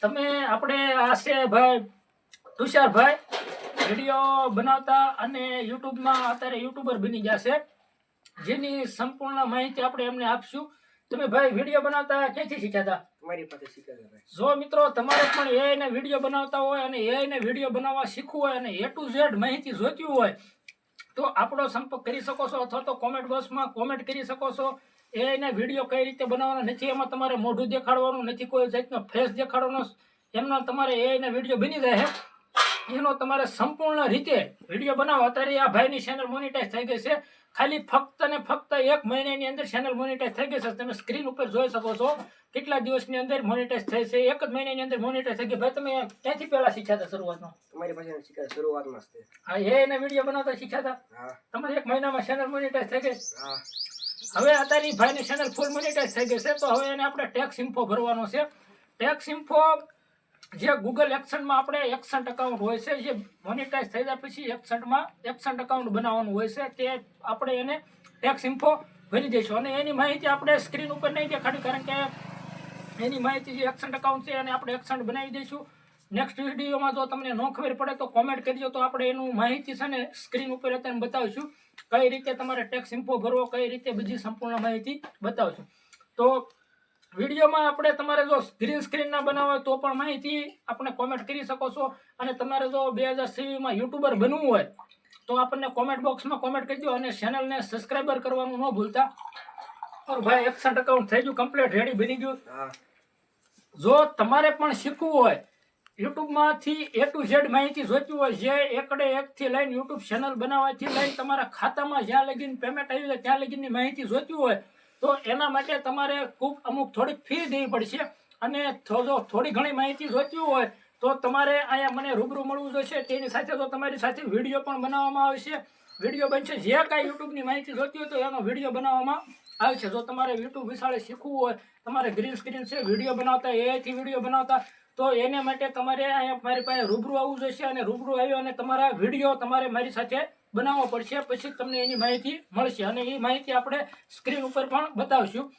તમે આપણે આ છે ભાઈ તુષારભાઈ વિડીયો બનાવતા અને યુટ્યુબમાં અત્યારે યુટ્યુબર બની ગયા છે, જેની સંપૂર્ણ માહિતી આપણે એમને આપશું. તમે ભાઈ વિડીયો બનાવતા ક્યાંથી શીખ્યા હતા? તમારી પાસે શીખ્યા ભાઈ. જો મિત્રો તમારે પણ AI ને વિડીયો બનાવતા હોય અને AI ને વિડીયો બનાવવા શીખવું હોય અને A to Z માહિતી જોઈતી હોય તો આપણો સંપર્ક કરી શકો છો, અથવા તો કોમેન્ટ બોક્સમાં કોમેન્ટ કરી શકો છો. AI ને વિડીયો કઈ રીતે બનાવવાના નથી, એમાં તમારે મોઢું દેખાડવાનું નથી, કોઈ જાતનો ફેસ દેખાડવાનો, એમના તમારે AI ને વિડીયો બની જાય છે. એનો તમારે સંપૂર્ણ રીતે વિડીયો બનાવો. અત્યારે આ ભાઈની ચેનલ મોનેટાઈઝ થઈ ગઈ છે, ખાલી ફક્ત ને ફક્ત 1 મહિનાની અંદર ચેનલ મોનેટાઈઝ થઈ ગઈ છે. તમે સ્ક્રીન ઉપર જોઈ શકો છો કેટલા દિવસની અંદર મોનેટાઈઝ થઈ છે. 1 જ મહિનાની અંદર મોનેટાઈઝ થઈ ગઈ. ભાઈ તમે ક્યાંથી પહેલા શીખ્યા હતા શરૂઆતમાં? તમારી પાસે શીખ્યા શરૂઆતમાં જ તે. હા, AI ને વિડીયો બનાવતા શીખ્યા હતા? હા. તમારે 1 મહિનામાં ચેનલ મોનેટાઈઝ થઈ ગઈ? હા. હવે અત્યારે ભાઈની ચેનલ ફૂલ મોનેટાઈઝ થઈ ગઈ છે, તો હવે એને આપણે ટેક્સ ઇન્ફો ભરવાનો છે. ટેક્સ ઇન્ફો જે ગૂગલ એક્સન્ટમાં આપણે એક્સન્ટ અકાઉન્ટ હોય છે, જે મોનેટાઈઝ થઈ જાય પછી એક્સન્ટ અકાઉન્ટ બનાવવાનું હોય છે, તે આપણે એને ટેક્સ ઇન્ફો ભરી દઈશું. અને એની માહિતી આપણે સ્ક્રીન ઉપર નહીં દેખાડી, કારણ કે એની માહિતી જે એક્સન્ટ અકાઉન્ટ છે એને આપણે એક્સન્ટ બનાવી દઈશું. નેક્સ્ટ વિડીયોમાં જો તમને ન ખબર પડે તો કોમેન્ટ કરજો, તો આપણે એનું માહિતી છે ને સ્ક્રીન ઉપર અત્યારે બતાવીશું. કઈ રીતે તમારે ટેક્સ ઇન્ફો ભરવો, કઈ રીતે બીજી સંપૂર્ણ માહિતી બતાવશું. તો વિડીયોમાં આપણે તમારે જો ગ્રીન સ્ક્રીન ના બનાવવા તો પણ માહિતી આપણે કોમેન્ટ કરી શકો છો. અને તમારે જો 2023માં યુટ્યુબર બનવું હોય તો આપણને કોમેન્ટ બોક્સમાં કોમેન્ટ કરજો અને ચેનલને સબસ્ક્રાઈબર કરવાનું ન ભૂલતા. ભાઈ એક્સન્ટ અકાઉન્ટ થઈ ગયું, કમ્પ્લીટ રેડી બની ગયું. જો તમારે પણ શીખવું હોય, યુટ્યુબમાંથી A to Z માહિતી જોઈતી હોય, જે એકડે એકથી લઈને યુટ્યુબ ચેનલ બનાવવાથી લઈને તમારા ખાતામાં જ્યાં લગીને પેમેન્ટ આવી જાય ત્યાં લગીની માહિતી જોઈતી હોય, તો એના માટે તમારે ખૂબ અમુક થોડીક ફી દેવી પડશે. અને જો થોડી ઘણી માહિતી જોઈતી હોય તો તમારે અહીંયા મને રૂબરૂ મળવું જોઈશે. તેની સાથે તો તમારી સાથે વિડીયો પણ બનાવવામાં આવશે, વિડીયો બનશે. જે કાંઈ યુટ્યુબની માહિતી જોઈતી હોય તો એનો વિડીયો બનાવવામાં આવશે. જો તમારે યુટ્યુબ વિશાળે શીખવું હોય, તમારે ગ્રીન સ્ક્રીન છે વિડીયો બનાવતા, AI થી વિડીયો બનાવતા, તો એને માટે તમારે અહીંયા મારી પાસે રૂબરૂ આવવું જોઈશે. અને રૂબરૂ આવ્યો અને તમારા વિડીયો તમારે મારી સાથે બનાવવો પડશે, પછી તમને એની માહિતી મળશે. અને એ માહિતી આપણે સ્ક્રીન ઉપર પણ બતાવશું.